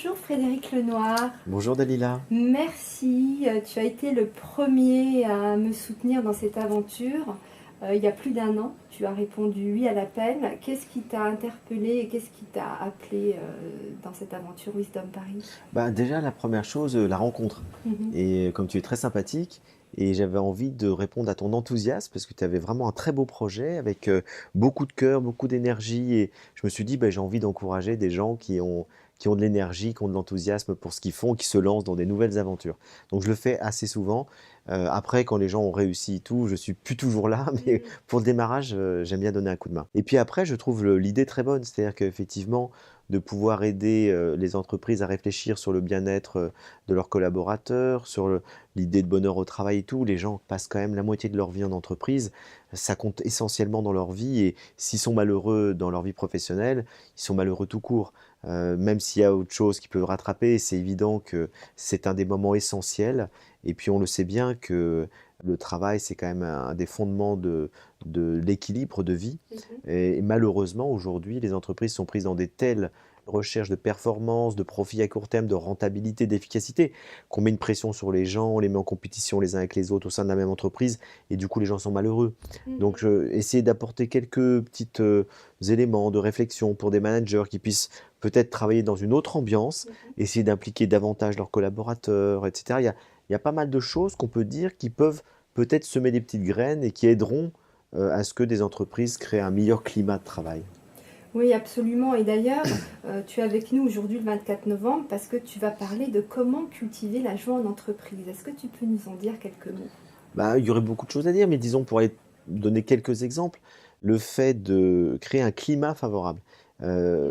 Bonjour Frédéric Lenoir, Bonjour Dalila. merci. Tu as été le premier à me soutenir dans cette aventure. Il y a plus d'un an, tu as répondu oui à l'appel. Qu'est-ce qui t'a interpellé et qu'est-ce qui t'a appelé dans cette aventure Wisdom Paris? Déjà la première chose, la rencontre. Mhm. Et comme tu es très sympathique, et j'avais envie de répondre à ton enthousiasme parce que tu avais vraiment un très beau projet avec beaucoup de cœur, beaucoup d'énergie. Et je me suis dit, j'ai envie d'encourager des gens qui ont de l'énergie, qui ont de l'enthousiasme pour ce qu'ils font, qui se lancent dans des nouvelles aventures. Donc je le fais assez souvent. Après, quand les gens ont réussi et tout, je suis plus toujours là, mais pour le démarrage, j'aime bien donner un coup de main. Et puis après, je trouve l'idée très bonne, c'est-à-dire qu'effectivement, de pouvoir aider les entreprises à réfléchir sur le bien-être de leurs collaborateurs, sur l'idée de bonheur au travail et tout. Les gens passent quand même la moitié de leur vie en entreprise. Ça compte essentiellement dans leur vie et s'ils sont malheureux dans leur vie professionnelle, ils sont malheureux tout court. Même s'il y a autre chose qui peut le rattraper, c'est évident que c'est un des moments essentiels. Et puis on le sait bien que le travail, c'est quand même un des fondements de l'équilibre de vie. Mhm. Et malheureusement, aujourd'hui, les entreprises sont prises dans des telles recherches de performance, de profit à court terme, de rentabilité, d'efficacité, qu'on met une pression sur les gens, on les met en compétition les uns avec les autres au sein de la même entreprise, et du coup, les gens sont malheureux. Donc, Mhm. essayer d'apporter quelques petits éléments de réflexion pour des managers qui puissent peut-être travailler dans une autre ambiance, Mhm. essayer d'impliquer davantage leurs collaborateurs, etc. Il y a pas mal de choses qu'on peut dire qui peuvent peut-être semer des petites graines et qui aideront à ce que des entreprises créent un meilleur climat de travail. Oui, absolument. Et d'ailleurs, tu es avec nous aujourd'hui le 24 novembre parce que tu vas parler de comment cultiver la joie en entreprise. Est-ce que tu peux nous en dire quelques mots? Il y aurait beaucoup de choses à dire, mais disons pour aller donner quelques exemples, le fait de créer un climat favorable.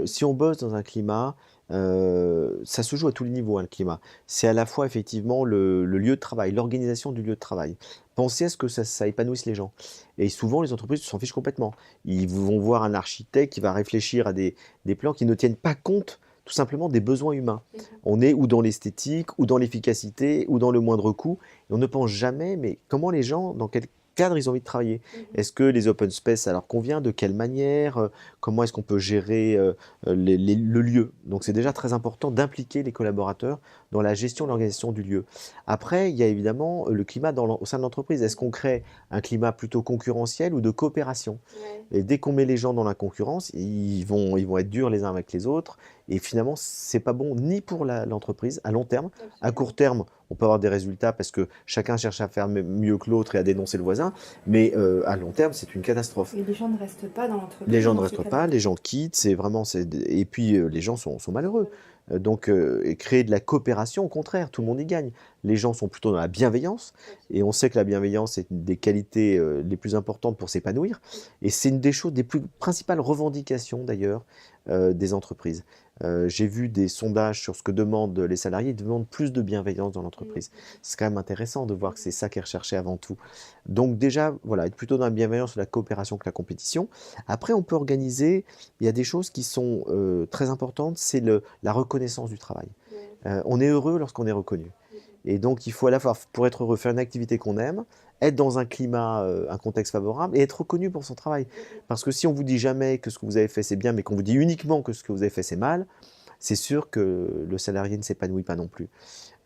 Si on bosse dans un climat, ça se joue à tous les niveaux, hein, le climat. C'est à la fois effectivement le lieu de travail, l'organisation du lieu de travail. Penser à ce que ça épanouisse les gens. Et souvent, les entreprises s'en fichent complètement. Ils vont voir un architecte qui va réfléchir à des plans qui ne tiennent pas compte tout simplement des besoins humains. Mhm. On est ou dans l'esthétique, ou dans l'efficacité, ou dans le moindre coût. Et on ne pense jamais, mais comment les gens, dans quel cadre ils ont envie de travailler? Mhm. Est-ce que les open space, ça leur convient? De quelle manière? Comment est-ce qu'on peut gérer le lieu? Donc c'est déjà très important d'impliquer les collaborateurs dans la gestion et Ouais. l'organisation du lieu. Après, il y a évidemment le climat au sein de l'entreprise. Est-ce qu'on Mhm. crée un climat plutôt concurrentiel ou de coopération? Ouais. Et dès qu'on met les gens dans la concurrence, ils vont être durs les uns avec les autres. Et finalement, c'est pas bon ni pour l'entreprise à long terme. À court Absolument. terme, on peut avoir des résultats parce que chacun cherche à faire mieux que l'autre et à dénoncer le voisin. Mais à long terme, c'est une catastrophe. Et les gens ne restent pas dans Les l'entreprise gens ne dans ces restent cas-là. pas, les gens quittent, c'est vraiment, et puis les gens sont malheureux. Et créer de la coopération, au contraire, tout le monde y gagne. Les gens sont plutôt dans la bienveillance, et on Absolument. sait que la bienveillance est une des qualités les plus importantes pour s'épanouir, et c'est une des choses, des plus principales revendications d'ailleurs des entreprises. J'ai vu des sondages sur ce que demandent les salariés, ils demandent plus de bienveillance dans Mhm. l'entreprise. C'est quand même intéressant de voir que c'est Mhm. ça qui est recherché avant tout. Donc déjà, voilà, être plutôt dans la bienveillance, la coopération que la compétition. Après, on peut organiser, il y a des choses qui sont très importantes, c'est la reconnaissance du travail. Ouais. On est heureux lorsqu'on est reconnu. Mhm. Et donc, il faut à la fois, pour être heureux, faire une activité qu'on aime, être dans un climat, un contexte favorable et être reconnu pour son travail. Mhm. Parce que si on vous dit jamais que ce que vous avez fait c'est bien, mais qu'on vous dit uniquement que ce que vous avez fait c'est mal, c'est sûr que le salarié ne s'épanouit pas non plus.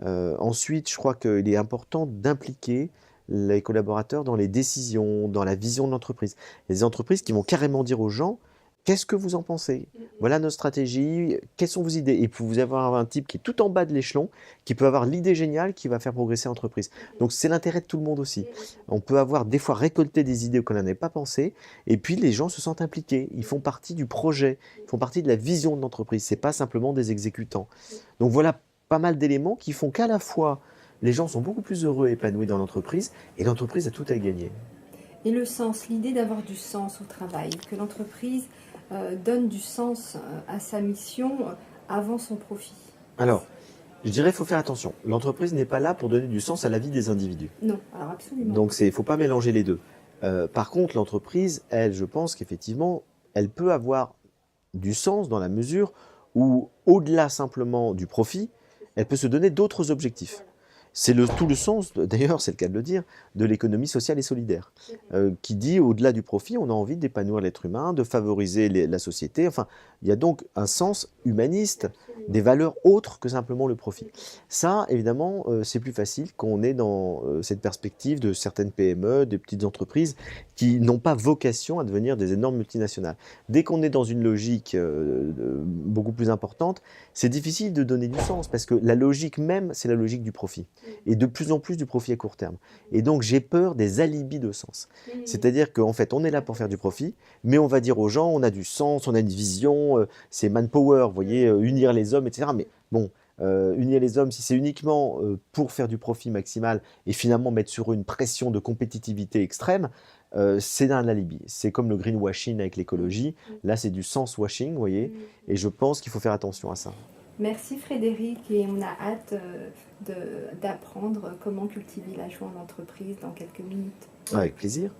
Ensuite, je crois qu'il est important d'impliquer les collaborateurs dans les décisions, dans la vision de l'entreprise. Il y a des entreprises qui vont carrément dire aux gens: «Qu'est-ce que vous en pensez? Mhm. Voilà notre stratégie, quelles sont vos idées?» Et puis vous avoir un type qui est tout en bas de l'échelon, qui peut avoir l'idée géniale qui va faire progresser l'entreprise. Mhm. Donc c'est l'intérêt de tout le monde aussi. Mhm. On peut avoir des fois récolté des idées qu'on n'avait pas pensé, et puis les gens se sentent impliqués. Ils font partie du projet, ils font partie de la vision de l'entreprise. C'est pas simplement des exécutants. Donc voilà pas mal d'éléments qui font qu'à la fois les gens sont beaucoup plus heureux et épanouis dans l'entreprise et l'entreprise a tout à gagner. Et le sens, l'idée d'avoir du sens au travail, que l'entreprise donne du sens à sa mission avant son profit. Alors, je dirais qu'il faut faire attention. L'entreprise n'est pas là pour donner du sens à la vie des individus. Non, alors absolument Donc pas. il ne faut pas mélanger les deux. Par contre, l'entreprise, elle, je pense qu'effectivement, elle peut avoir du sens dans la mesure où, au-delà simplement du profit, elle peut se donner d'autres objectifs. Voilà. C'est tout le sens, d'ailleurs, c'est le cas de le dire, de l'économie sociale et solidaire, qui dit au-delà du profit, on a envie d'épanouir l'être humain, de favoriser la société. Enfin, il y a donc un sens humaniste, des Absolument. valeurs autres que simplement le profit. Mm. Ça, évidemment, c'est plus facile quand on est dans cette perspective de certaines PME, des petites entreprises qui n'ont pas vocation à devenir des énormes multinationales. Dès qu'on est dans une logique beaucoup plus importante, c'est difficile de donner du sens parce que la logique même, c'est la logique du profit et de plus en plus du profit à court terme. Et donc j'ai peur des alibis de sens. Mm. C'est-à-dire qu'en fait, on est là pour faire du Intéressant. profit, mais on va dire aux gens, on a du sens, on a une vision, c'est manpower, vous voyez, unir les hommes, etc. Mais bon, unir les hommes, si c'est uniquement pour faire du profit maximal et finalement mettre sur eux une pression de compétitivité extrême, c'est un alibi. C'est comme le greenwashing avec Mm. l'écologie. Mm. Là, c'est du sens washing, vous voyez, et Mm. je pense qu'il faut faire attention à ça. Merci Frédéric et on a hâte d'apprendre comment cultiver la joie en entreprise dans quelques minutes. Avec plaisir.